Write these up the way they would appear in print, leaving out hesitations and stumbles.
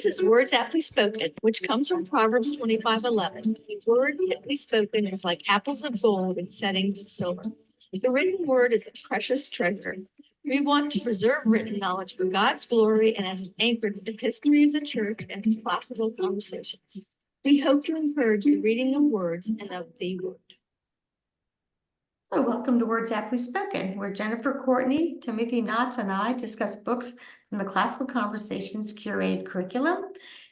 This is Words Aptly Spoken, which comes from Proverbs 25:11. The word aptly spoken is like apples of gold in settings of silver. The written word is a precious treasure. We want to preserve written knowledge for God's glory and as an anchor to the history of the church and its classical conversations. We hope to encourage the reading of words and of the word. So welcome to Words Aptly Spoken, where Jennifer Courtney, Timothy Knotts, and I discuss books from the Classical Conversations curated curriculum.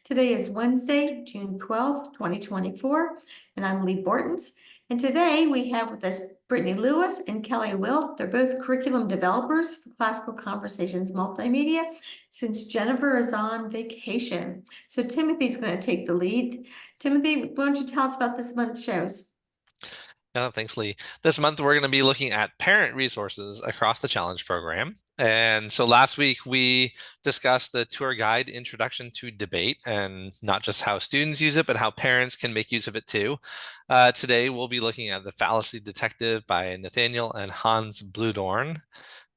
Today is Wednesday, June 12th, 2024, and I'm Lee Bortons. And today we have with us Brittany Lewis and Kelly Wilt. They're both curriculum developers for Classical Conversations Multimedia since Jennifer is on vacation. So Timothy's going to take the lead. Timothy, why don't you tell us about this month's shows? Yeah, thanks, Lee. This month, we're going to be looking at parent resources across the Challenge program. And so last week, we discussed the tour guide Introduction to Debate, and not just how students use it, but how parents can make use of it too. Today, we'll be looking at The Fallacy Detective by Nathaniel and Hans Bludorn.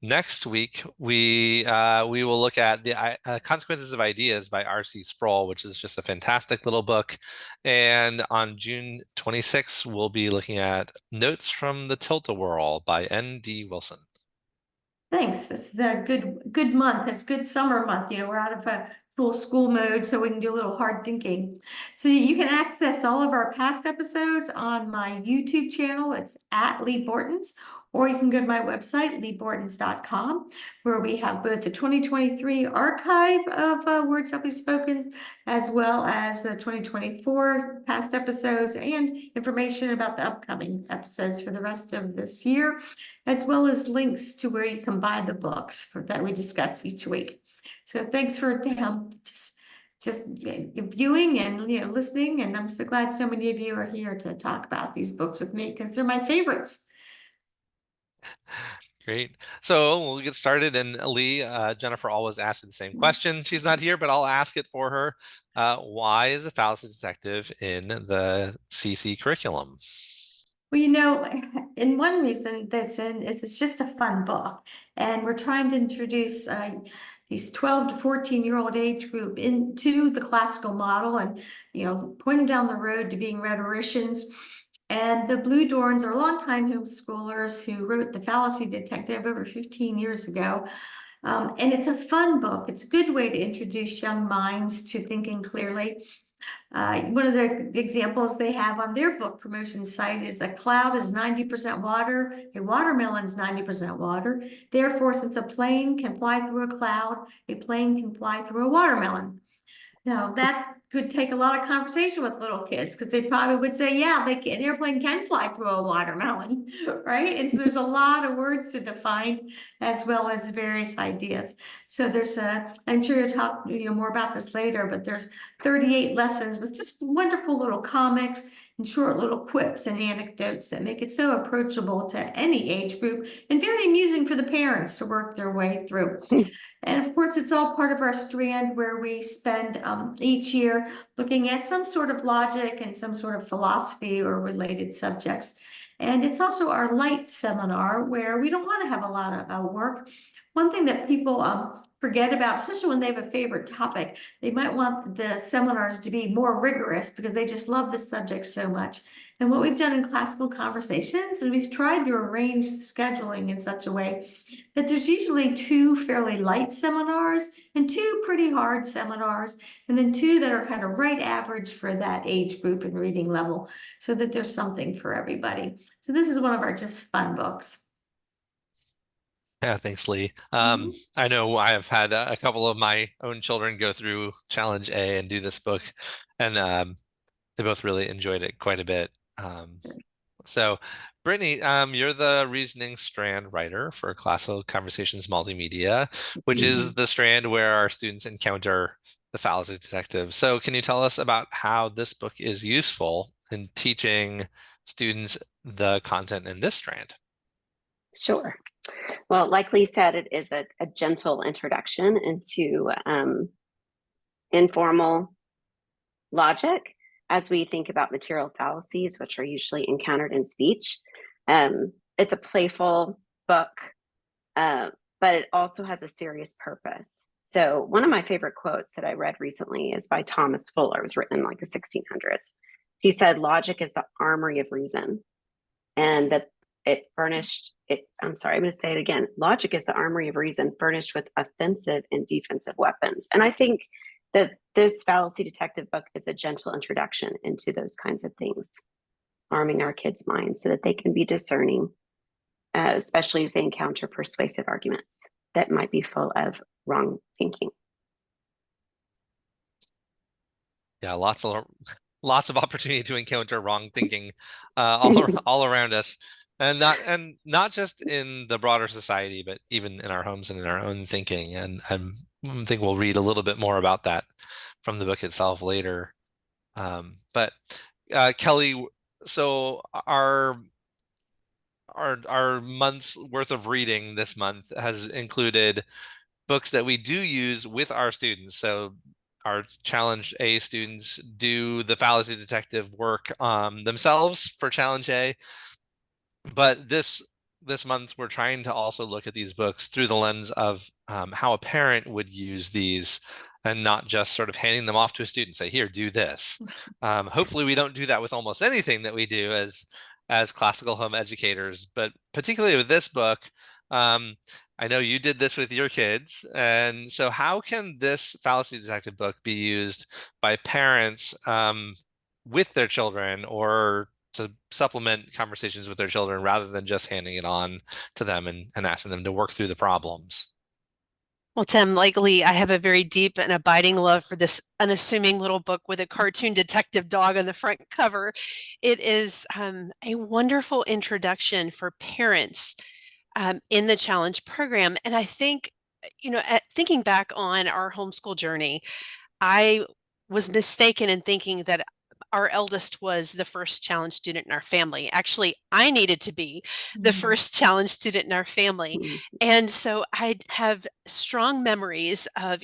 Next week, we will look at the Consequences of Ideas by R.C. Sproul, which is just a fantastic little book. And on June 26th, we'll be looking at Notes from the Tilt-A-Whirl by N.D. Wilson. Thanks. This is a good month. It's a good summer month. We're out of a full school mode, so we can do a little hard thinking. So you can access all of our past episodes on my YouTube channel. It's at Lee Bortons, or you can go to my website, leebortons.com, where we have both the 2023 archive of Words Aptly Spoken, as well as the 2024 past episodes and information about the upcoming episodes for the rest of this year, as well as links to where you can buy the books that we discuss each week. So thanks for just viewing and listening, and I'm so glad so many of you are here to talk about these books with me because they're my favorites. Great. So we'll get started. And Lee, Jennifer always asks the same question. She's not here, but I'll ask it for her. Why is the Fallacy Detective in the CC curriculum? Well, and one reason that's in is it's just a fun book. And we're trying to introduce these 12 to 14-year-old age group into the classical model and, point them down the road to being rhetoricians. And the Bludorns are longtime homeschoolers who wrote The Fallacy Detective over 15 years ago. And it's a fun book. It's a good way to introduce young minds to thinking clearly. One of the examples they have on their book promotion site is a cloud is 90% water, a watermelon is 90% water. Therefore, since a plane can fly through a cloud, a plane can fly through a watermelon. Now, that could take a lot of conversation with little kids because they probably would say, yeah, an airplane can fly through a watermelon, right? And so there's a lot of words to define as well as various ideas. So I'm sure you'll talk more about this later, but there's 38 lessons with just wonderful little comics and short little quips and anecdotes that make it so approachable to any age group and very amusing for the parents to work their way through. And of course, it's all part of our strand where we spend each year looking at some sort of logic and some sort of philosophy or related subjects. And it's also our light seminar where we don't want to have a lot of work. One thing that people forget about, especially when they have a favorite topic, they might want the seminars to be more rigorous because they just love the subject so much. And what we've done in Classical Conversations is we've tried to arrange the scheduling in such a way that there's usually 2 fairly light seminars and 2 pretty hard seminars, and then 2 that are kind of right average for that age group and reading level, so that there's something for everybody. So this is one of our just fun books. Yeah, thanks, Lee. I know I have had a couple of my own children go through Challenge A and do this book, and they both really enjoyed it quite a bit. So, Brittany, you're the Reasoning Strand writer for Classical Conversations Multimedia, which is the strand where our students encounter the Fallacy Detective. So can you tell us about how this book is useful in teaching students the content in this strand? Sure. Well, like Lee said, it is a gentle introduction into informal logic as we think about material fallacies, which are usually encountered in speech. It's a playful book, but it also has a serious purpose. So one of my favorite quotes that I read recently is by Thomas Fuller. It was written in like the 1600s. He said, "Logic is the armory of reason," and that it furnished it. I'm sorry, I'm going to say it again. Logic is the armory of reason furnished with offensive and defensive weapons. And I think that this fallacy detective book is a gentle introduction into those kinds of things, arming our kids' minds so that they can be discerning, especially as they encounter persuasive arguments that might be full of wrong thinking. Yeah, lots of opportunity to encounter wrong thinking all around us, and not just in the broader society, but even in our homes and in our own thinking. And I think we'll read a little bit more about that from the book itself later. But Kelly, so our month's worth of reading this month has included books that we do use with our students. So our Challenge A students do the fallacy detective work themselves for Challenge A. But this month, we're trying to also look at these books through the lens of how a parent would use these, and not just sort of handing them off to a student, say, here, do this. Hopefully we don't do that with almost anything that we do as classical home educators, but particularly with this book, I know you did this with your kids. And so how can this fallacy detective book be used by parents with their children, or to supplement conversations with their children, rather than just handing it on to them and asking them to work through the problems? Well, Tim, like Lee, I have a very deep and abiding love for this unassuming little book with a cartoon detective dog on the front cover. It is a wonderful introduction for parents in the Challenge program. And I think, thinking back on our homeschool journey, I was mistaken in thinking that our eldest was the first challenge student in our family. Actually, I needed to be the first challenge student in our family. And so I have strong memories of,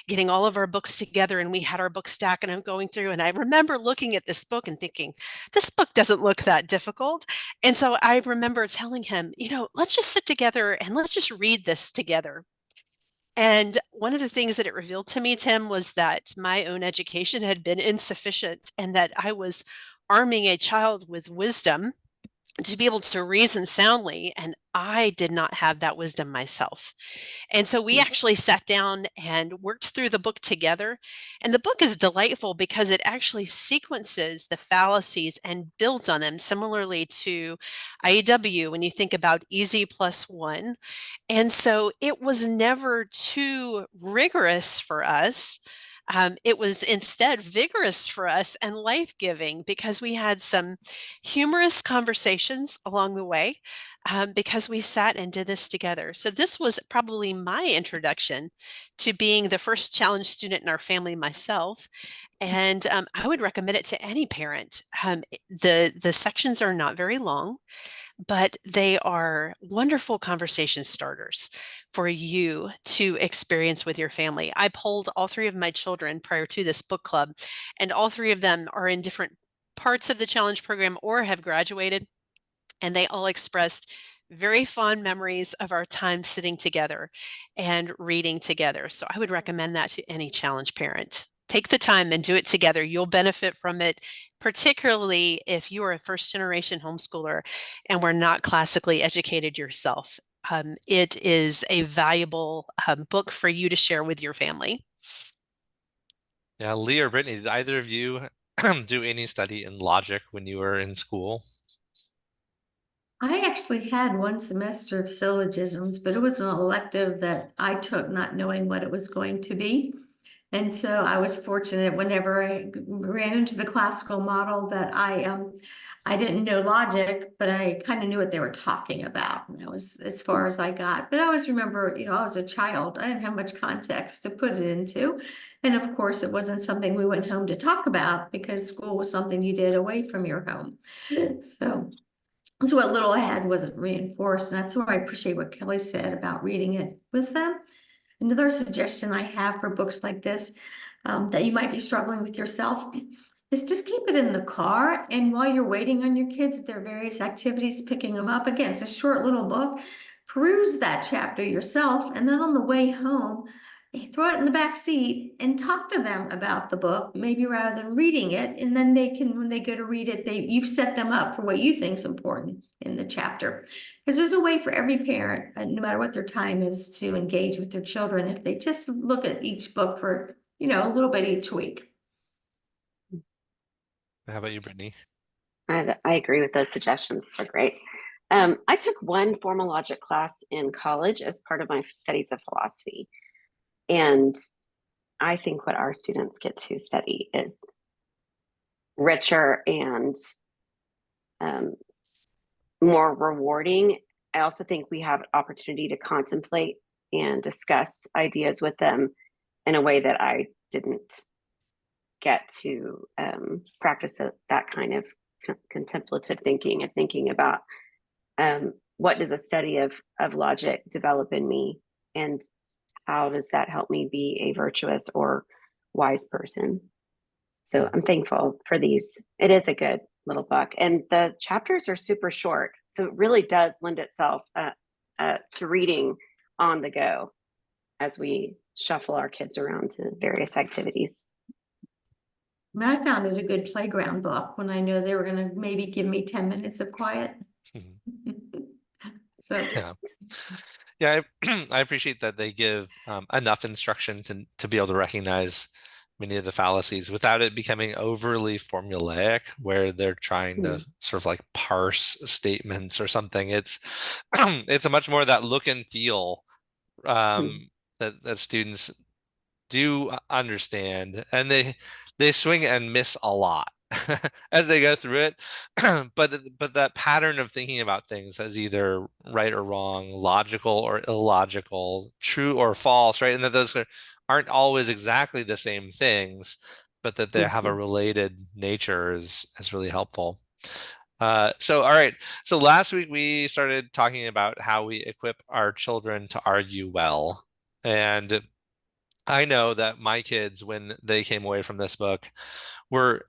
getting all of our books together, and we had our book stack, and I'm going through, and I remember looking at this book and thinking, this book doesn't look that difficult. And so I remember telling him, let's just sit together and let's just read this together. And one of the things that it revealed to me, Tim, was that my own education had been insufficient, and that I was arming a child with wisdom to be able to reason soundly, and I did not have that wisdom myself. And so we actually sat down and worked through the book together. And the book is delightful because it actually sequences the fallacies and builds on them, similarly to IEW when you think about easy plus one. And so it was never too rigorous for us. It was instead vigorous for us and life-giving, because we had some humorous conversations along the way, because we sat and did this together. So this was probably my introduction to being the first challenge student in our family myself. And I would recommend it to any parent. The sections are not very long, but they are wonderful conversation starters for you to experience with your family. I polled all three of my children prior to this book club, and all three of them are in different parts of the challenge program or have graduated, and they all expressed very fond memories of our time sitting together and reading together. So I would recommend that to any challenge parent. Take the time and do it together. You'll benefit from it, particularly if you are a first generation homeschooler and were not classically educated yourself. It is a valuable book for you to share with your family. Yeah, Lee or Brittany, did either of you do any study in logic when you were in school? I actually had one semester of syllogisms, but it was an elective that I took not knowing what it was going to be. And so I was fortunate whenever I ran into the classical model that I didn't know logic, but I kind of knew what they were talking about. And that was as far as I got. But I always remember, I was a child. I didn't have much context to put it into. And of course, it wasn't something we went home to talk about, because school was something you did away from your home. So what little I had wasn't reinforced. And that's why I appreciate what Kelly said about reading it with them. Another suggestion I have for books like this, that you might be struggling with yourself, is just keep it in the car. And while you're waiting on your kids at their various activities, picking them up, again, it's a short little book, peruse that chapter yourself. And then on the way home, throw it in the back seat and talk to them about the book, maybe rather than reading it. And then they can, when they go to read it, you've set them up for what you think is important in the chapter. Because there's a way for every parent, no matter what their time is, to engage with their children if they just look at each book for, a little bit each week. How about you, Brittany? I agree with those suggestions. They're great. I took one formal logic class in college as part of my studies of philosophy. And I think what our students get to study is richer and more rewarding. I also think we have opportunity to contemplate and discuss ideas with them in a way that I didn't get to practice that kind of contemplative thinking and thinking about what does a study of logic develop in me, and how does that help me be a virtuous or wise person. So I'm thankful for these. It is a good little book, and the chapters are super short, so it really does lend itself to reading on the go as we shuffle our kids around to various activities. I found it a good playground book when I know they were going to maybe give me 10 minutes of quiet. So yeah, I appreciate that they give enough instruction to be able to recognize many of the fallacies without it becoming overly formulaic, where they're trying to sort of like parse statements or something. It's it's a much more that look and feel that students do understand, and they swing and miss a lot as they go through it. but that pattern of thinking about things as either right or wrong, logical or illogical, true or false, right? And that those aren't always exactly the same things, but that they have a related nature is really helpful. So all right, so last week we started talking about how we equip our children to argue well. And I know that my kids, when they came away from this book, were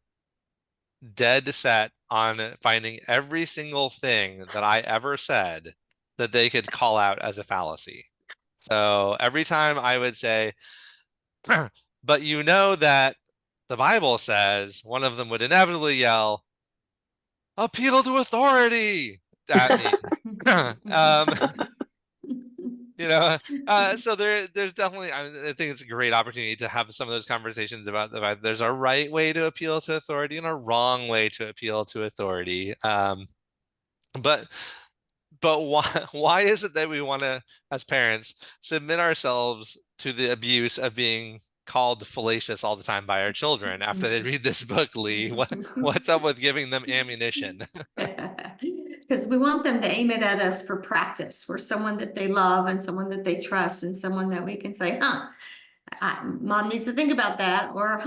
dead set on finding every single thing that I ever said that they could call out as a fallacy. So every time I would say, but you know that the Bible says, one of them would inevitably yell, appeal to authority at me. So there's definitely, I think it's a great opportunity to have some of those conversations about the fact there's a right way to appeal to authority and a wrong way to appeal to authority. But why is it that we want to, as parents, submit ourselves to the abuse of being called fallacious all the time by our children after they read this book, Lee? What's up with giving them ammunition? Because we want them to aim it at us for practice. We're someone that they love and someone that they trust and someone that we can say, mom needs to think about that, or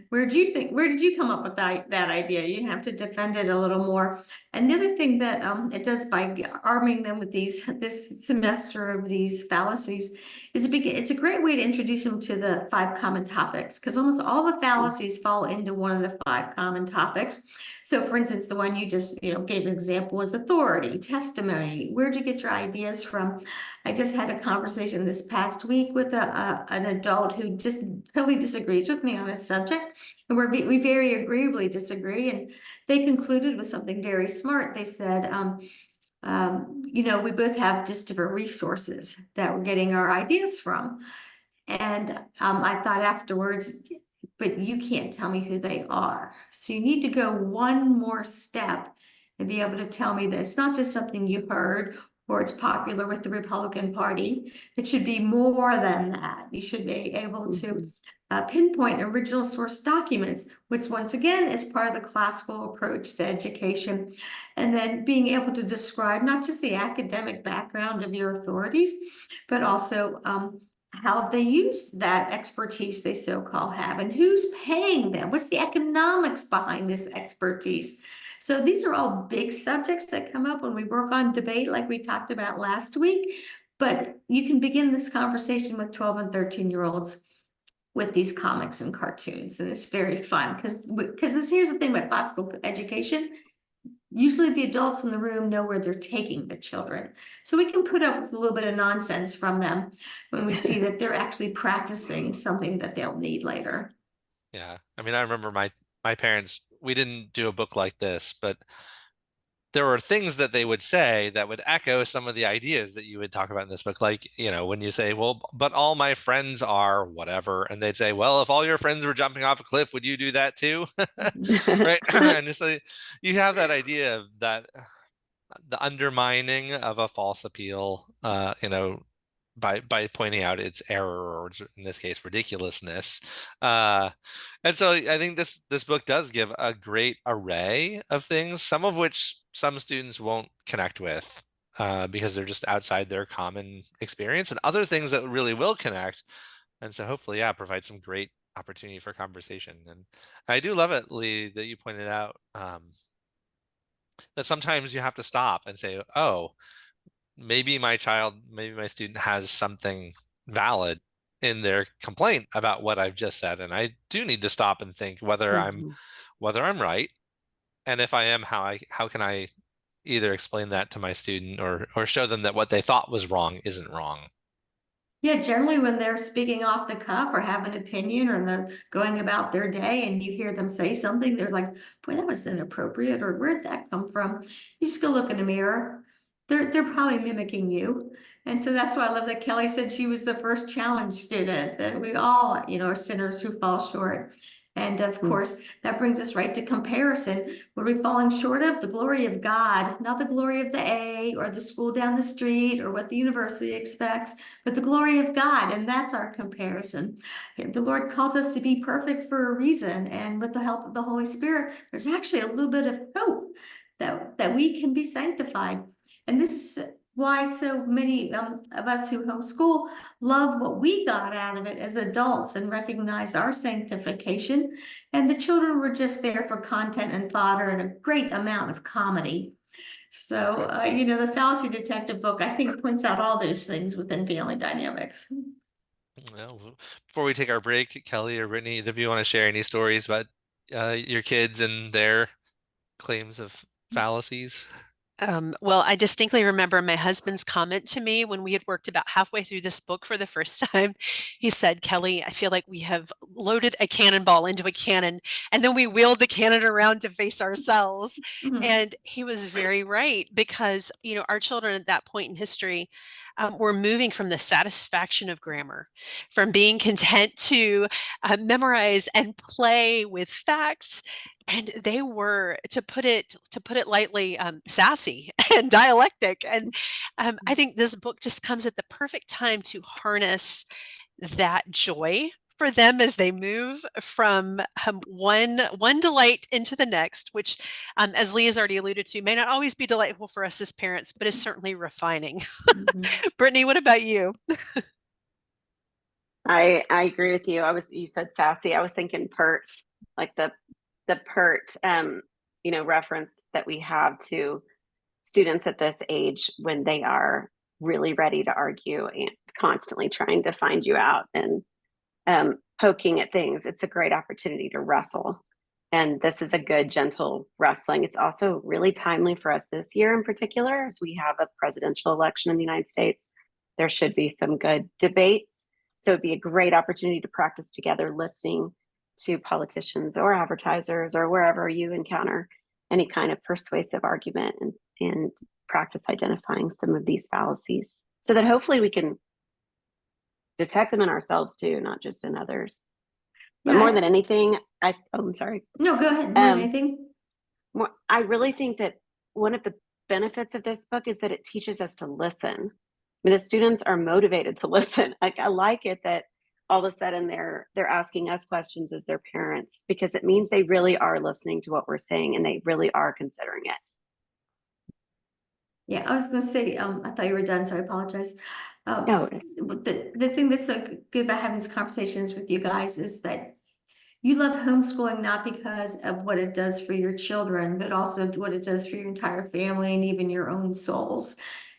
where did you come up with that idea? You have to defend it a little more. And the other thing that it does by arming them with this semester of these fallacies is it's a great way to introduce them to the 5 common topics, because almost all the fallacies fall into one of the 5 common topics. So for instance, the one you just gave an example was authority, testimony. Where'd you get your ideas from? I just had a conversation this past week with an adult who just totally disagrees with me on a subject, and we very agreeably disagree. And they concluded with something very smart. They said, we both have just different resources that we're getting our ideas from. And I thought afterwards, but you can't tell me who they are. So you need to go one more step and be able to tell me that it's not just something you heard or it's popular with the Republican Party. It should be more than that. You should be able to pinpoint original source documents, which once again is part of the classical approach to education. And then being able to describe not just the academic background of your authorities, but also how they use that expertise they so-called have, and who's paying them. What's the economics behind this expertise? So these are all big subjects that come up when we work on debate, like we talked about last week. But you can begin this conversation with 12 and 13-year-olds with these comics and cartoons, and it's very fun because here's the thing about classical education. usually the adults in the room know where they're taking the children. So we can put up with a little bit of nonsense from them when we see that they're actually practicing something that they'll need later. Yeah. I mean, I remember my parents, we didn't do a book like this, but there were things that they would say that would echo some of the ideas that you would talk about in this book. Like, when you say, well, but all my friends are whatever. And they'd say, well, if all your friends were jumping off a cliff, would you do that too? Right. And just like, you have that idea of that, the undermining of a false appeal, by pointing out its error, or in this case, ridiculousness. And so I think this book does give a great array of things, some of which some students won't connect with because they're just outside their common experience, and other things that really will connect. And so hopefully, provide some great opportunity for conversation. And I do love it, Lee, that you pointed out that sometimes you have to stop and say, oh, maybe my student has something valid in their complaint about what I've just said, and I do need to stop and think whether I'm right, and if I am, how can I either explain that to my student or show them that what they thought was wrong isn't wrong. Yeah, generally when they're speaking off the cuff or have an opinion, or they're going about their day and you hear them say something, they're like, boy, that was inappropriate, or where'd that come from? You just go look in the mirror. They're probably mimicking you. And so that's why I love that Kelly said she was the first challenge student, that we all, are sinners who fall short. And of course, that brings us right to comparison. What are we falling short of? The glory of God, not the glory of the A or the school down the street or what the university expects, but the glory of God. And that's our comparison. The Lord calls us to be perfect for a reason. And with the help of the Holy Spirit, there's actually a little bit of hope that we can be sanctified. And this is why so many of us who homeschool love what we got out of it as adults and recognize our sanctification. And the children were just there for content and fodder and a great amount of comedy. So, the Fallacy Detective book, I think, points out all those things within family dynamics. Well, before we take our break, Kelly or Brittany, if you want to share any stories about your kids and their claims of fallacies. Well, I distinctly remember my husband's comment to me when we had worked about halfway through this book for the first time. He said, Kelly, I feel like we have loaded a cannonball into a cannon, and then we wheeled the cannon around to face ourselves. And he was very right, because, our children at that point in history were moving from the satisfaction of grammar, from being content to memorize and play with facts. And they were, to put it lightly, sassy and dialectic. And I think this book just comes at the perfect time to harness that joy for them as they move from one delight into the next, which, as Lee has already alluded to, may not always be delightful for us as parents, but is certainly refining. Brittany, what about you? I agree with you. You said sassy. I was thinking pert, like the pert, reference that we have to students at this age when they are really ready to argue and constantly trying to find you out and poking at things. It's a great opportunity to wrestle. And this is a good, gentle wrestling. It's also really timely for us this year in particular, as we have a presidential election in the United States. There should be some good debates. So it'd be a great opportunity to practice together, listening to politicians or advertisers or wherever you encounter any kind of persuasive argument, and practice identifying some of these fallacies so that hopefully we can detect them in ourselves too, not just in others. But more than anything, I'm sorry. No, go ahead. More than anything. I really think that one of the benefits of this book is that it teaches us to listen. I mean, the students are motivated to listen. I like it that all of a sudden they're asking us questions as their parents, because it means they really are listening to what we're saying and they really are considering it. Yeah, I was going to say, I thought you were done, so I apologize. No, the thing that's so good about having these conversations with you guys is that you love homeschooling not because of what it does for your children, but also what it does for your entire family and even your own souls.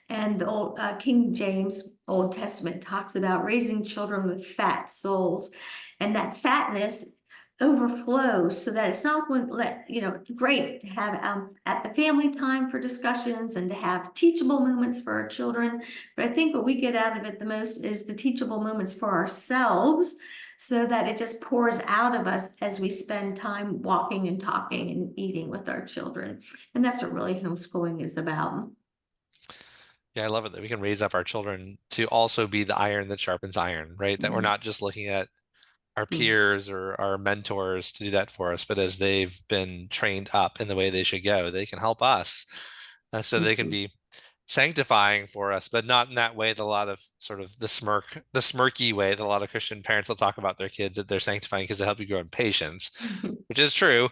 And the old King James Old Testament talks about raising children with fat souls, and that fatness overflows so that it's not going to great to have at the family time for discussions and to have teachable moments for our children. But I think what we get out of it the most is the teachable moments for ourselves, so that it just pours out of us as we spend time walking and talking and eating with our children. And that's what really homeschooling is about. Yeah, I love it that we can raise up our children to also be the iron that sharpens iron, right? That we're not just looking at our peers or our mentors to do that for us, but as they've been trained up in the way they should go, they can help us so they can be sanctifying for us, but not in that way that a lot of sort of the smirky way that a lot of Christian parents will talk about their kids, that they're sanctifying because they help you grow in patience, which is true.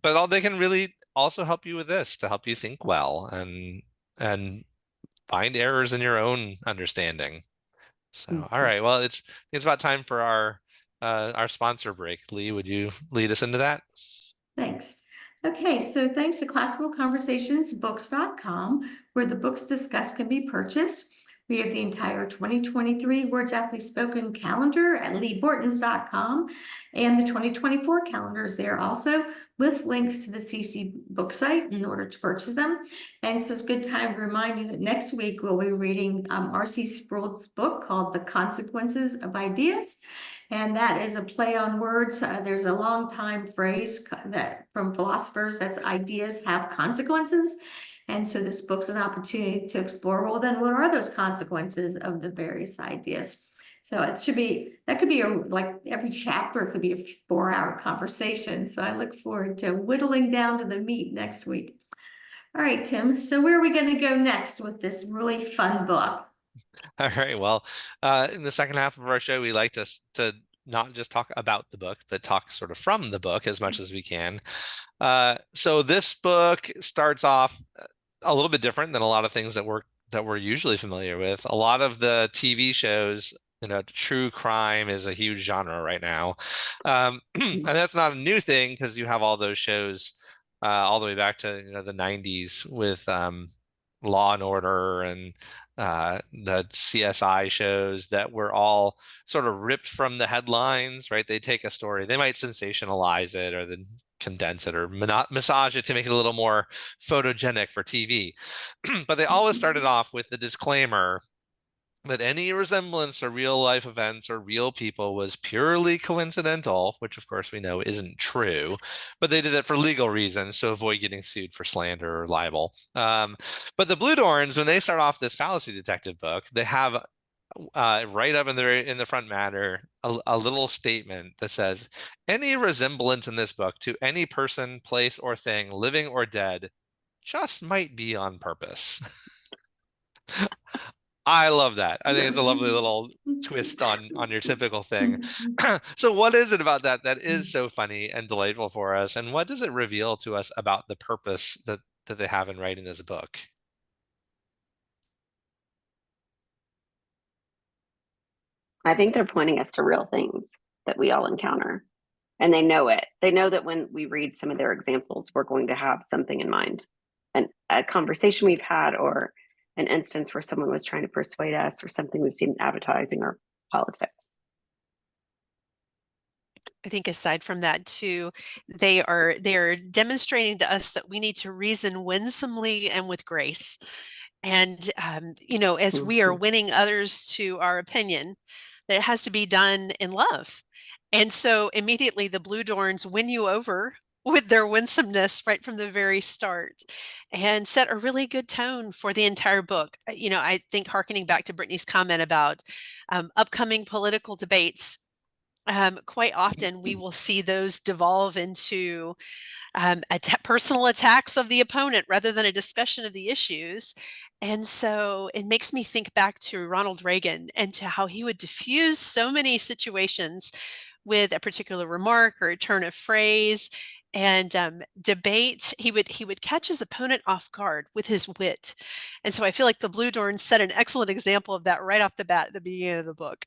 But they can really also help you with this, to help you think well and find errors in your own understanding. So, all right, well, it's about time for our sponsor break. Lee, would you lead us into that? Thanks. Okay, so thanks to classicalconversationsbooks.com, where the books discussed can be purchased. We have the entire 2023 Words Aptly Spoken calendar at leebortons.com, and the 2024 calendar is there also, with links to the CC book site in order to purchase them. And so it's a good time to remind you that next week we'll be reading R.C. Sproul's book called The Consequences of Ideas. And that is a play on words. There's a long time phrase that from philosophers, that's ideas have consequences. And so this book's an opportunity to explore, well, then what are those consequences of the various ideas? So that could be like every chapter could be a 4-hour conversation. So I look forward to whittling down to the meat next week. All right, Tim. So where are we going to go next with this really fun book? All right. Well, in the second half of our show, we like to not just talk about the book, but talk sort of from the book as much as we can. So this book starts off a little bit different than a lot of things that we're usually familiar with. A lot of the TV shows, true crime is a huge genre right now, and that's not a new thing because you have all those shows all the way back to the 90s with Law and Order and the CSI shows that were all sort of ripped from the headlines, right? They take a story, they might sensationalize it or then condense it or massage it to make it a little more photogenic for TV. But they always started off with the disclaimer that any resemblance to real life events or real people was purely coincidental, which of course we know isn't true, but they did it for legal reasons to avoid getting sued for slander or libel. But the Blue Dorns, when they start off this fallacy detective book, they have right up in the front matter a little statement that says, any resemblance in this book to any person, place, or thing, living or dead, just might be on purpose. I love that. I think it's a lovely little twist on your typical thing. So what is it about that is so funny and delightful for us? And what does it reveal to us about the purpose that they have in writing this book? I think they're pointing us to real things that we all encounter. And they know it. They know that when we read some of their examples, we're going to have something in mind. And a conversation we've had, or an instance where someone was trying to persuade us, or something we've seen in advertising or politics. I think aside from that too, they are demonstrating to us that we need to reason winsomely and with grace. And, as we are winning others to our opinion, that it has to be done in love. And so immediately the Blue Dorns win you over with their winsomeness right from the very start and set a really good tone for the entire book. I think harkening back to Brittany's comment about upcoming political debates, quite often we will see those devolve into personal attacks of the opponent rather than a discussion of the issues. And so it makes me think back to Ronald Reagan and to how he would diffuse so many situations with a particular remark or a turn of phrase and debate. He would catch his opponent off guard with his wit. And so I feel like the Blue Dorns set an excellent example of that right off the bat at the beginning of the book.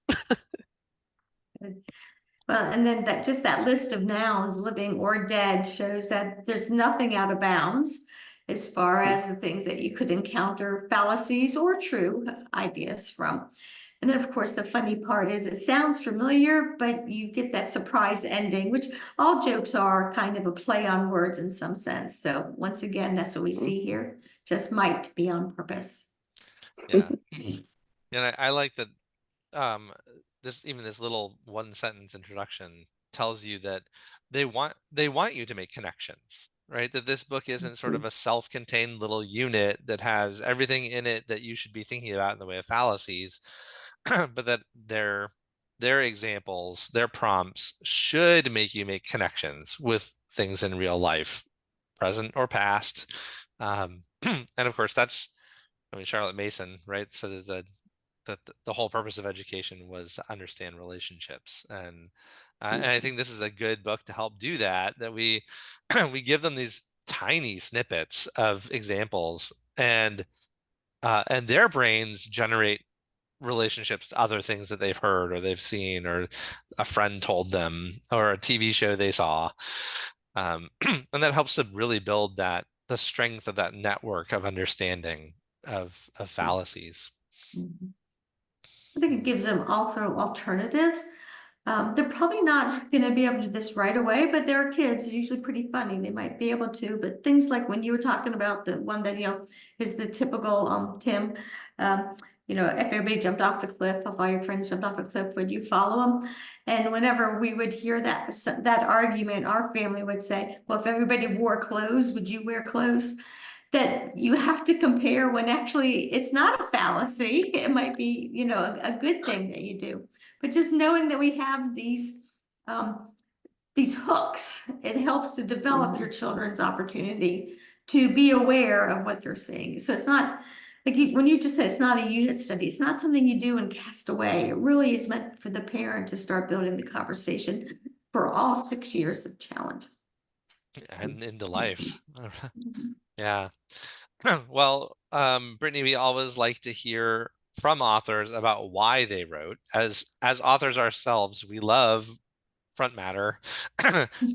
Well, and then that list of nouns, living or dead, shows that there's nothing out of bounds as far as the things that you could encounter fallacies or true ideas from. And then, of course, the funny part is it sounds familiar, but you get that surprise ending, which all jokes are kind of a play on words in some sense. So once again, that's what we see here. Just might be on purpose. Yeah. And I like that this little one sentence introduction tells you that they want you to make connections, right? That this book isn't sort of a self-contained little unit that has everything in it that you should be thinking about in the way of fallacies, but that their examples, their prompts should make you make connections with things in real life, present or past. And of course, Charlotte Mason, right? So that the whole purpose of education was to understand relationships, and I think this is a good book to help do that. That we we give them these tiny snippets of examples, and their brains generate relationships to other things that they've heard or they've seen or a friend told them or a TV show they saw, and that helps to really build the strength of that network of understanding of fallacies. I think it gives them also alternatives. They're probably not going to be able to do this right away, but there are kids, usually pretty funny. They might be able to, but things like when you were talking about the one that, is the typical, Tim, if everybody jumped off the cliff, if all your friends jumped off a cliff, would you follow them? And whenever we would hear that argument, our family would say, well, if everybody wore clothes, would you wear clothes? That you have to compare when actually it's not a fallacy. It might be, a good thing that you do. But just knowing that we have these hooks, it helps to develop your children's opportunity to be aware of what they're seeing. So it's not like when you just say it's not a unit study, it's not something you do and cast away. It really is meant for the parent to start building the conversation for all 6 years of challenge. And into life. Yeah. Well, Brittany, we always like to hear from authors about why they wrote. As authors ourselves, we love front matter.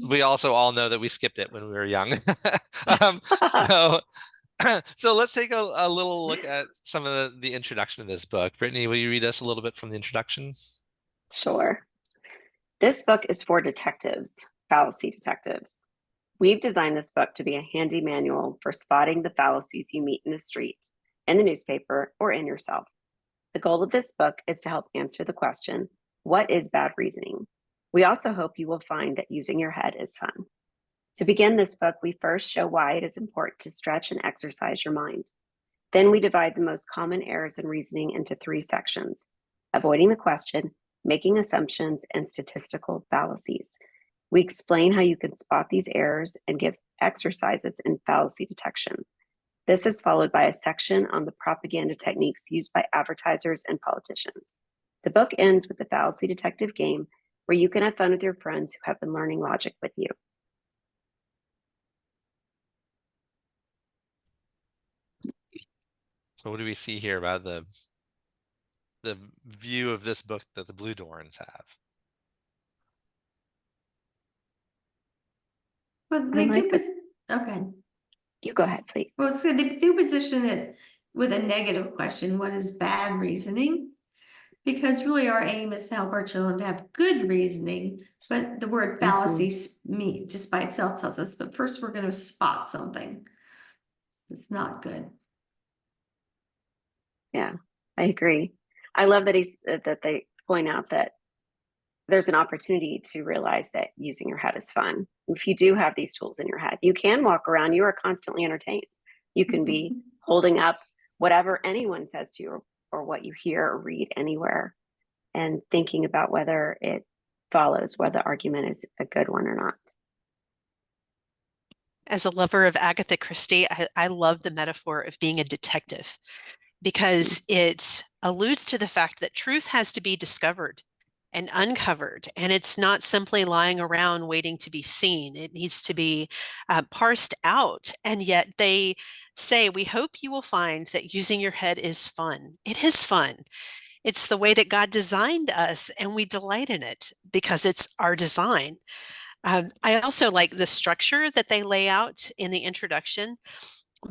We also all know that we skipped it when we were young. So so let's take a little look at some of the introduction of this book. Brittany, will you read us a little bit from the introduction? Sure. This book is for detectives, fallacy detectives. We've designed this book to be a handy manual for spotting the fallacies you meet in the street, in the newspaper, or in yourself. The goal of this book is to help answer the question, what is bad reasoning? We also hope you will find that using your head is fun. To begin this book, we first show why it is important to stretch and exercise your mind. Then we divide the most common errors in reasoning into 3 sections: avoiding the question, making assumptions, and statistical fallacies. We explain how you can spot these errors and give exercises in fallacy detection. This is followed by a section on the propaganda techniques used by advertisers and politicians. The book ends with the fallacy detective game, where you can have fun with your friends who have been learning logic with you. So what do we see here about the view of this book that the Blue Dorans have? Well, they do. Okay. You go ahead, please. Well, so they do position it with a negative question. What is bad reasoning? Because really our aim is to help our children to have good reasoning, but the word fallacy just by itself tells us, but first we're going to spot something. It's not good. Yeah, I agree. I love that they point out that there's an opportunity to realize that using your head is fun. If you do have these tools in your head, you can walk around, you are constantly entertained. You can be holding up whatever anyone says to you or what you hear or read anywhere and thinking about whether it follows, whether the argument is a good one or not. As a lover of Agatha Christie, I love the metaphor of being a detective because it alludes to the fact that truth has to be discovered and uncovered, and it's not simply lying around waiting to be seen. It needs to be parsed out, and yet they say, we hope you will find that using your head is fun. It is fun. It's the way that God designed us, and we delight in it because it's our design. I also like the structure that they lay out in the introduction,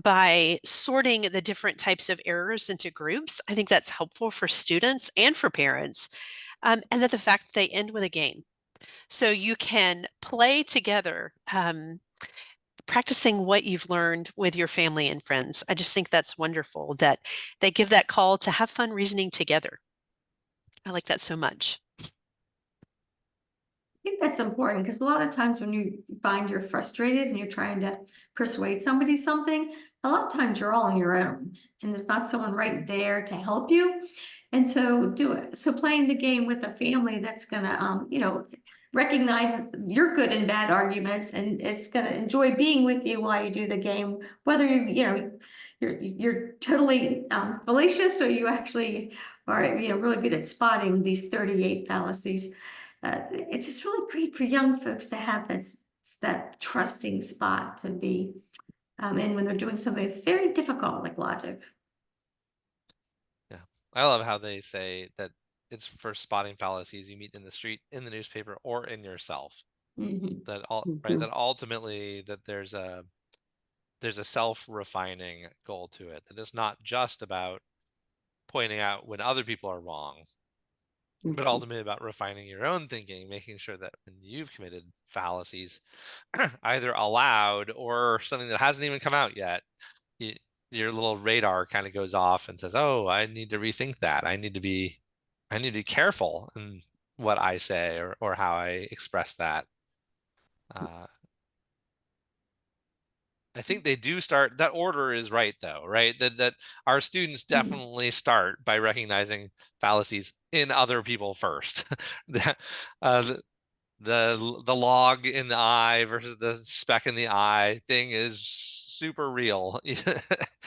by sorting the different types of errors into groups. I think that's helpful for students and for parents. And that the fact that they end with a game. So you can play together, practicing what you've learned with your family and friends. I just think that's wonderful that they give that call to have fun reasoning together. I like that so much. I think that's important because a lot of times when you find you're frustrated and you're trying to persuade somebody something, a lot of times you're all on your own and there's not someone right there to help you. And so playing the game with a family that's gonna recognize your good and bad arguments and it's gonna enjoy being with you while you do the game, whether you're totally fallacious or you actually are really good at spotting these 38 fallacies. It's just really great for young folks to have that trusting spot to be in when they're doing something that's very difficult, like logic. Yeah, I love how they say that it's for spotting fallacies you meet in the street, in the newspaper, or in yourself. That right, that ultimately that there's a self-refining goal to it. That it's not just about pointing out when other people are wrong, but ultimately about refining your own thinking, making sure that when you've committed fallacies, either allowed or something that hasn't even come out yet, your little radar kind of goes off and says, "Oh, I need to rethink that. I need to be careful in what I say or how I express that." I think they do start, that order is right though, right? That our students definitely start by recognizing fallacies in other people first. The log in the eye versus the speck in the eye thing is super real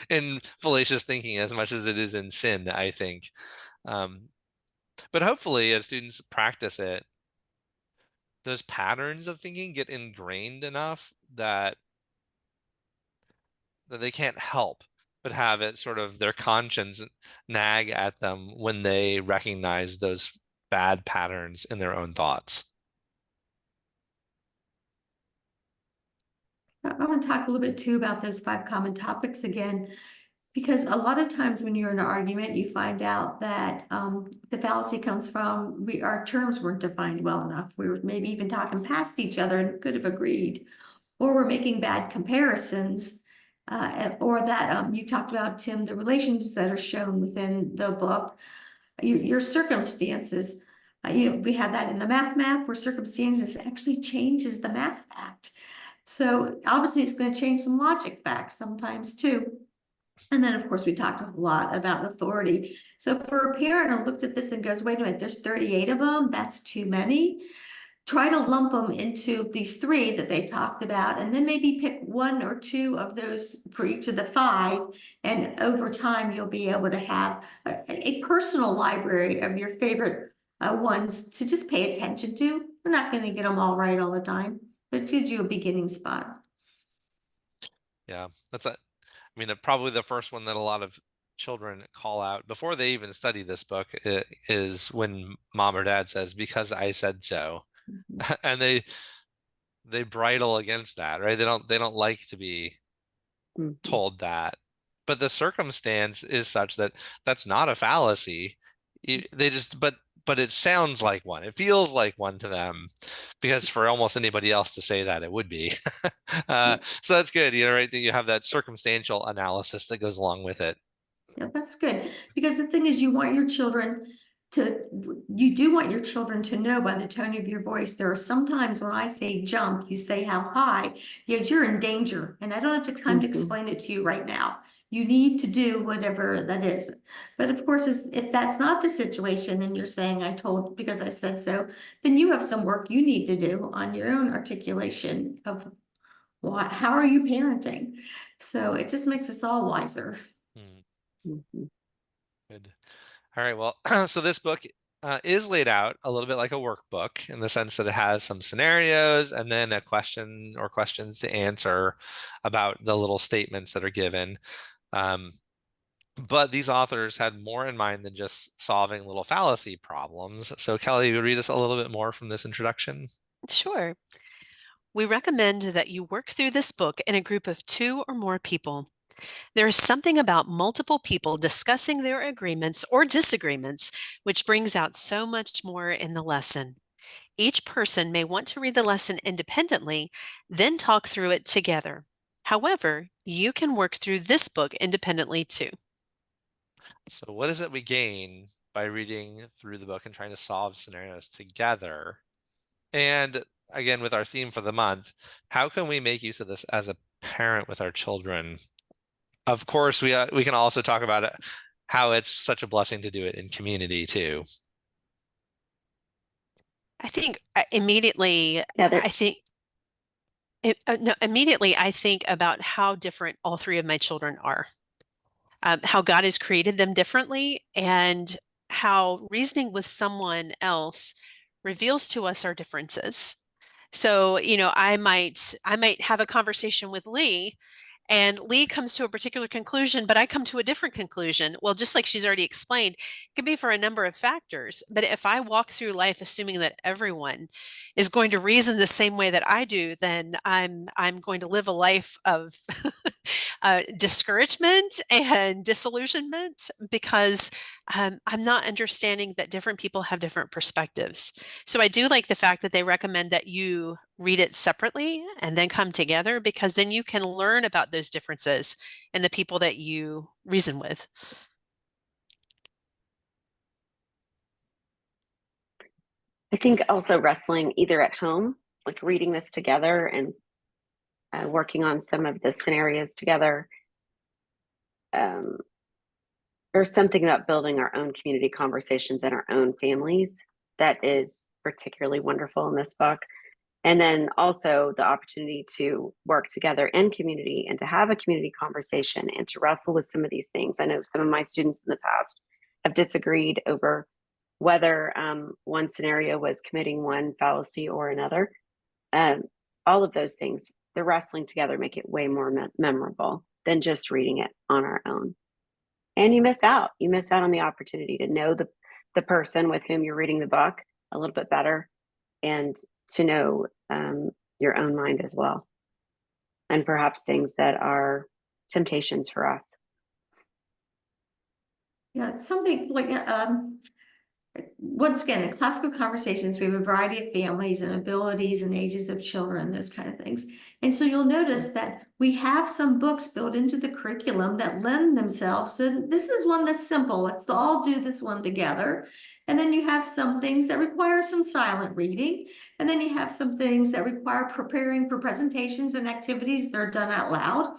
in fallacious thinking as much as it is in sin, I think. But hopefully as students practice it, those patterns of thinking get ingrained enough that they can't help but have it sort of their conscience nag at them when they recognize those bad patterns in their own thoughts. I want to talk a little bit too about those 5 common topics again, because a lot of times when you're in an argument, you find out that the fallacy comes from our terms weren't defined well enough. We were maybe even talking past each other and could have agreed, or we're making bad comparisons, or that you talked about, Tim, the relations that are shown within the book, your circumstances. We have that in the math map where circumstances actually changes the math fact. So obviously it's going to change some logic facts sometimes too. And then, of course, we talked a lot about authority. So for a parent who looks at this and goes, wait a minute, there's 38 of them, that's too many. Try to lump them into these 3 that they talked about, and then maybe pick 1 or 2 of those for each of the 5. And over time, you'll be able to have a personal library of your favorite ones to just pay attention to. We're not going to get them all right all the time, but it gives you a beginning spot. Yeah, probably the first one that a lot of children call out before they even study this book is when mom or dad says, "Because I said so." And they bridle against that, right? They don't like to be told that, but the circumstance is such that that's not a fallacy. They just, but it sounds like one. It feels like one to them, because for almost anybody else to say that, it would be. So that's good, right? That you have that circumstantial analysis that goes along with it. Yeah, that's good. Because the thing is, you do want your children to know by the tone of your voice. There are sometimes when I say jump, you say how high, yet you're in danger. And I don't have time to explain it to you right now. You need to do whatever that is. But of course, if that's not the situation and you're saying I told because I said so, then you have some work you need to do on your own articulation of how are you parenting? So it just makes us all wiser. Good. All right. Well, so this book is laid out a little bit like a workbook in the sense that it has some scenarios and then a question or questions to answer about the little statements that are given. But these authors had more in mind than just solving little fallacy problems. So Kelly, you read us a little bit more from this introduction? Sure. We recommend that you work through this book in a group of 2 or more people. There is something about multiple people discussing their agreements or disagreements which brings out so much more in the lesson. Each person may want to read the lesson independently, then talk through it together. However, you can work through this book independently too. So what is it we gain by reading through the book and trying to solve scenarios together? And again, with our theme for the month, how can we make use of this as a parent with our children? Of course, we can also talk about it, how it's such a blessing to do it in community too. I think immediately, Yeah, I think no, immediately I think about how different all three of my children are, how God has created them differently, and how reasoning with someone else reveals to us our differences. So, I might have a conversation with Lee, and Lee comes to a particular conclusion, but I come to a different conclusion. Well, just like she's already explained, it could be for a number of factors. But if I walk through life assuming that everyone is going to reason the same way that I do, then I'm going to live a life of discouragement and disillusionment because I'm not understanding that different people have different perspectives. So I do like the fact that they recommend that you read it separately and then come together, because then you can learn about those differences and the people that you reason with. I think also wrestling either at home, like reading this together and working on some of the scenarios together. There's something about building our own community conversations in our own families that is particularly wonderful in this book. And then also the opportunity to work together in community and to have a community conversation and to wrestle with some of these things. I know some of my students in the past have disagreed over whether one scenario was committing one fallacy or another. All of those things, the wrestling together make it way more memorable than just reading it on our own. And you miss out on the opportunity to know the person with whom you're reading the book a little bit better, and to know your own mind as well, and perhaps things that are temptations for us. Yeah, something like once again, in classical conversations, we have a variety of families and abilities and ages of children, those kind of things. And so you'll notice that we have some books built into the curriculum that lend themselves. So this is one that's simple. Let's all do this one together. And then you have some things that require some silent reading. And then you have some things that require preparing for presentations and activities that are done out loud.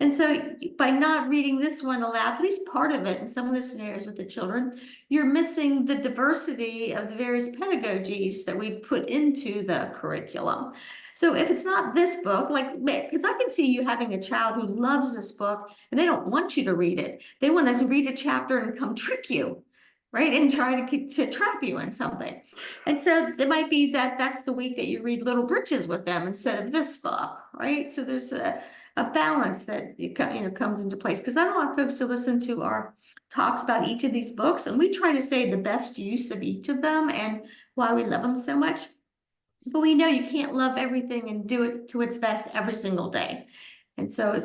And so by not reading this one aloud, at least part of it in some of the scenarios with the children, you're missing the diversity of the various pedagogies that we put into the curriculum. So if it's not this book, like, because I can see you having a child who loves this book and they don't want you to read it. They want to read a chapter and come trick you, right? And try to trap you in something. And so it might be that that's the week that you read Little Britches with them instead of this book, right? So there's a balance that comes into place, because I don't want folks to listen to our talks about each of these books, and we try to say the best use of each of them and why we love them so much. But we know you can't love everything and do it to its best every single day. And so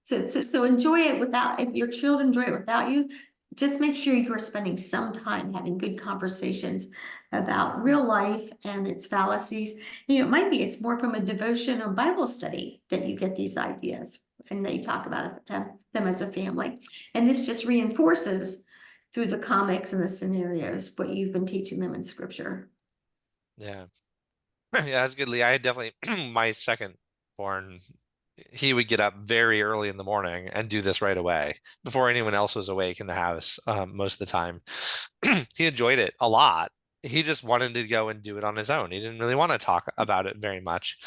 so enjoy it without, if your children enjoy it without you, just make sure you're spending some time having good conversations about real life and its fallacies. It might be it's more from a devotion or Bible study that you get these ideas and that you talk about them as a family. And this just reinforces through the comics and the scenarios what you've been teaching them in scripture. Yeah. Yeah, that's good, Lee. I had definitely my second born, he would get up very early in the morning and do this right away before anyone else was awake in the house, most of the time. He enjoyed it a lot. He just wanted to go and do it on his own. He didn't really want to talk about it very much,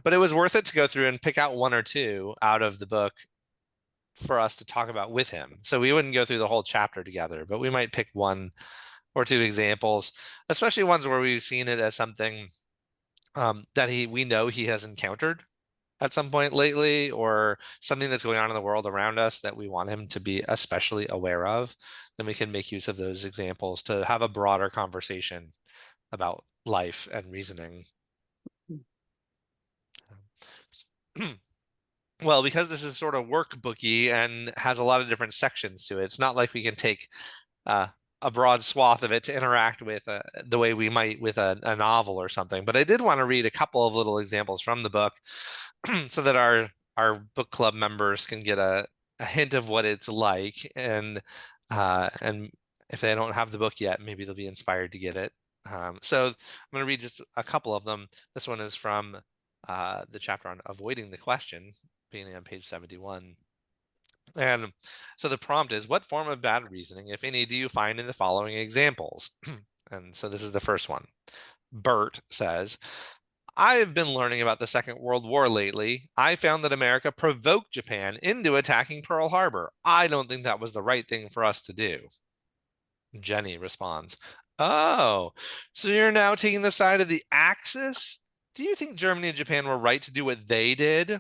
but it was worth it to go through and pick out one or two out of the book for us to talk about with him. So we wouldn't go through the whole chapter together, but we might pick one or two examples, especially ones where we've seen it as something that we know he has encountered at some point lately, or something that's going on in the world around us that we want him to be especially aware of. Then we can make use of those examples to have a broader conversation about life and reasoning. Well, because this is sort of workbooky and has a lot of different sections to it, it's not like we can take a broad swath of it to interact with the way we might with a novel or something. But I did want to read a couple of little examples from the book so that our book club members can get a hint of what it's like, and if they don't have the book yet, maybe they'll be inspired to get it. So I'm going to read just a couple of them. This one is from the chapter on avoiding the question, beginning on page 71. And so the prompt is, what form of bad reasoning, if any, do you find in the following examples? And so this is the first one. Bert says, I've been learning about the Second World War lately. I found that America provoked Japan into attacking Pearl Harbor. I don't think that was the right thing for us to do. Jenny responds, oh, so you're now taking the side of the Axis? Do you think Germany and Japan were right to do what they did?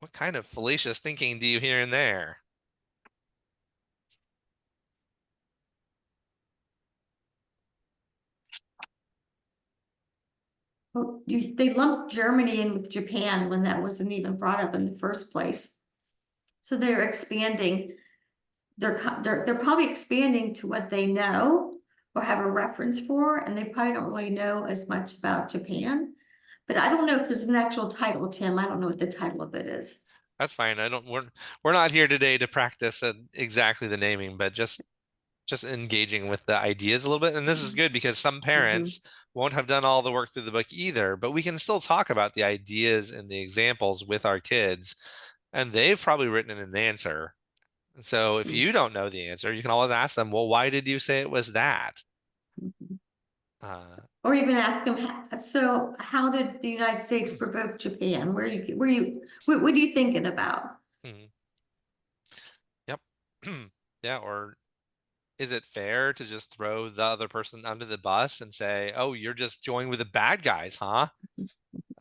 What kind of fallacious thinking do you hear in there? Well, they lumped Germany in with Japan when that wasn't even brought up in the first place. So they're expanding. They're probably expanding to what they know or have a reference for, and they probably don't really know as much about Japan. But I don't know if there's an actual title, Tim. I don't know what the title of it is. That's fine. We're not here today to practice exactly the naming, but just engaging with the ideas a little bit. And this is good because some parents won't have done all the work through the book either, but we can still talk about the ideas and the examples with our kids, and they've probably written an answer. So if you don't know the answer, you can always ask them, well, why did you say it was that? Or even ask them, so how did the United States provoke Japan? What are you thinking about? Yep. Yeah, or is it fair to just throw the other person under the bus and say, oh, you're just joining with the bad guys, huh?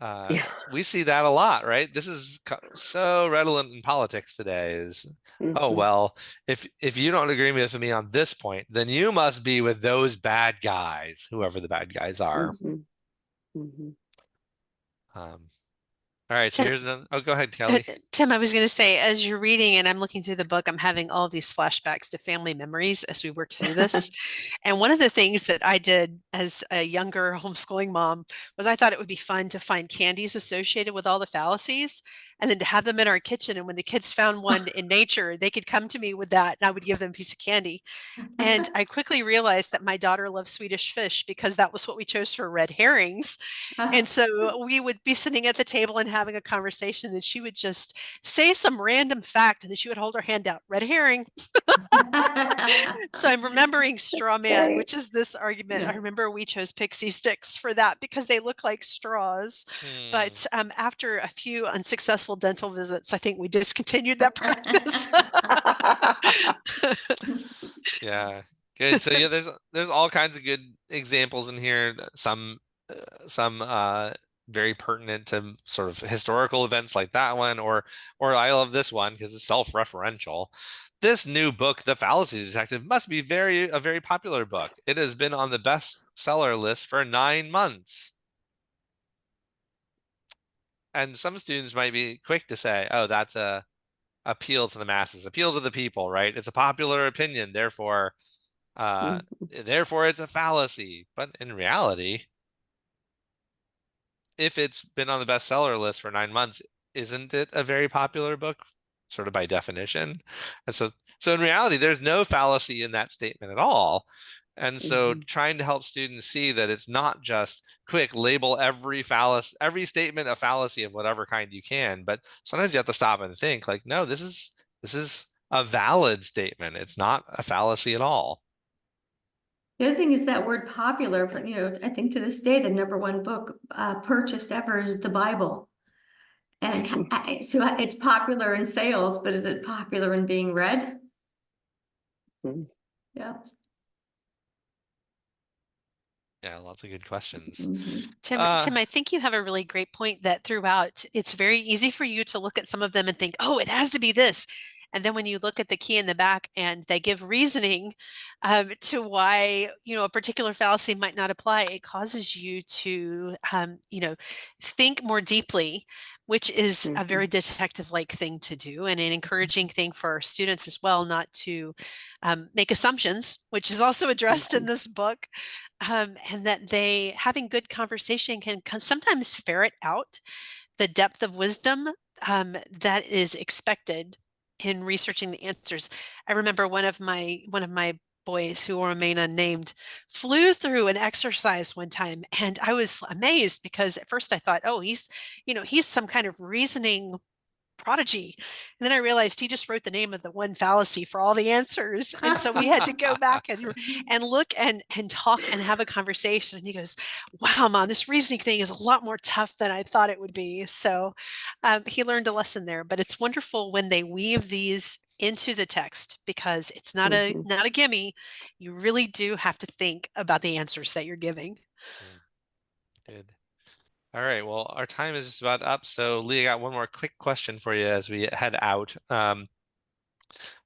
Yeah. We see that a lot, right? This is so redolent in politics today is, oh, well, if you don't agree with me on this point, then you must be with those bad guys, whoever the bad guys are. All right, so Tim, here's another. Oh, go ahead, Kelly. Tim, I was going to say, as you're reading and I'm looking through the book, I'm having all of these flashbacks to family memories as we worked through this. And one of the things that I did as a younger homeschooling mom was I thought it would be fun to find candies associated with all the fallacies and then to have them in our kitchen. And when the kids found one in nature, they could come to me with that and I would give them a piece of candy. And I quickly realized that my daughter loves Swedish fish because that was what we chose for red herrings. And so we would be sitting at the table and having a conversation, and she would just say some random fact, and then she would hold her hand out, red herring. So I'm remembering straw man, which is this argument. I remember we chose pixie sticks for that because they look like straws. But after a few unsuccessful dental visits, I think we discontinued that practice. Yeah, good. So yeah, there's all kinds of good examples in here. Some very pertinent to sort of historical events like that one, or I love this one because it's self-referential. This new book, The Fallacy Detective, must be a very popular book. It has been on the bestseller list for 9 months. And some students might be quick to say, oh, that's a appeal to the masses, appeal to the people, right? It's a popular opinion, therefore it's a fallacy. But in reality, if it's been on the bestseller list for 9 months, isn't it a very popular book, sort of by definition? And so in reality, there's no fallacy in that statement at all. And so trying to help students see that it's not just quick label every statement a fallacy of whatever kind you can, but sometimes you have to stop and think like, no, this is a valid statement. It's not a fallacy at all. The other thing is that word popular, but I think to this day, the #1 book purchased ever is the Bible. And so it's popular in sales, but is it popular in being read? Yeah. Yeah, lots of good questions. Tim, I think you have a really great point that throughout, it's very easy for you to look at some of them and think, oh, it has to be this. And then when you look at the key in the back and they give reasoning to why, a particular fallacy might not apply, it causes you to, think more deeply, which is a very detective-like thing to do, and an encouraging thing for our students as well, not to make assumptions, which is also addressed in this book, and that they having good conversation can sometimes ferret out the depth of wisdom that is expected in researching the answers. I remember one of my boys, who will remain unnamed, flew through an exercise one time, and I was amazed because at first I thought, oh, he's some kind of reasoning prodigy. And then I realized he just wrote the name of the one fallacy for all the answers. And so we had to go back and look and talk and have a conversation. And he goes, wow, Mom, this reasoning thing is a lot more tough than I thought it would be. So he learned a lesson there. But it's wonderful when they weave these into the text, because it's not a gimme. You really do have to think about the answers that you're giving. Good. All right, well, our time is just about up. So Leah, got one more quick question for you as we head out.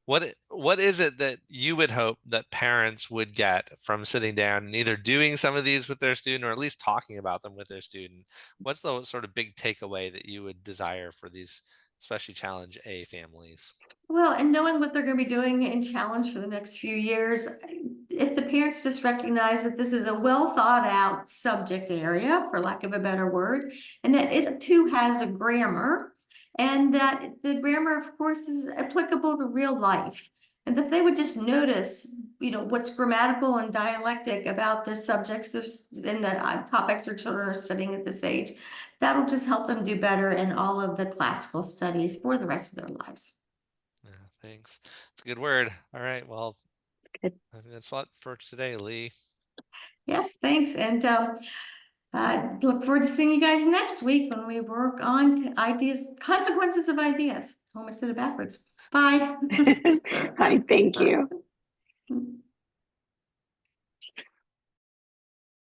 What is it that you would hope that parents would get from sitting down and either doing some of these with their student, or at least talking about them with their student? What's the sort of big takeaway that you would desire for these, especially Challenge A families? Well, and knowing what they're going to be doing in Challenge for the next few years, if the parents just recognize that this is a well thought out subject area, for lack of a better word, and that it too has a grammar, and that the grammar, of course, is applicable to real life, and that they would just notice, what's grammatical and dialectic about the subjects and the topics their children are studying at this age. That'll just help them do better in all of the classical studies for the rest of their lives. Thanks. It's a good word. All right. Well, Good. I think that's a lot for today, Lee. Yes, thanks. And look forward to seeing you guys next week when we work on consequences of ideas. I almost said it backwards. Bye. Hi, thank you.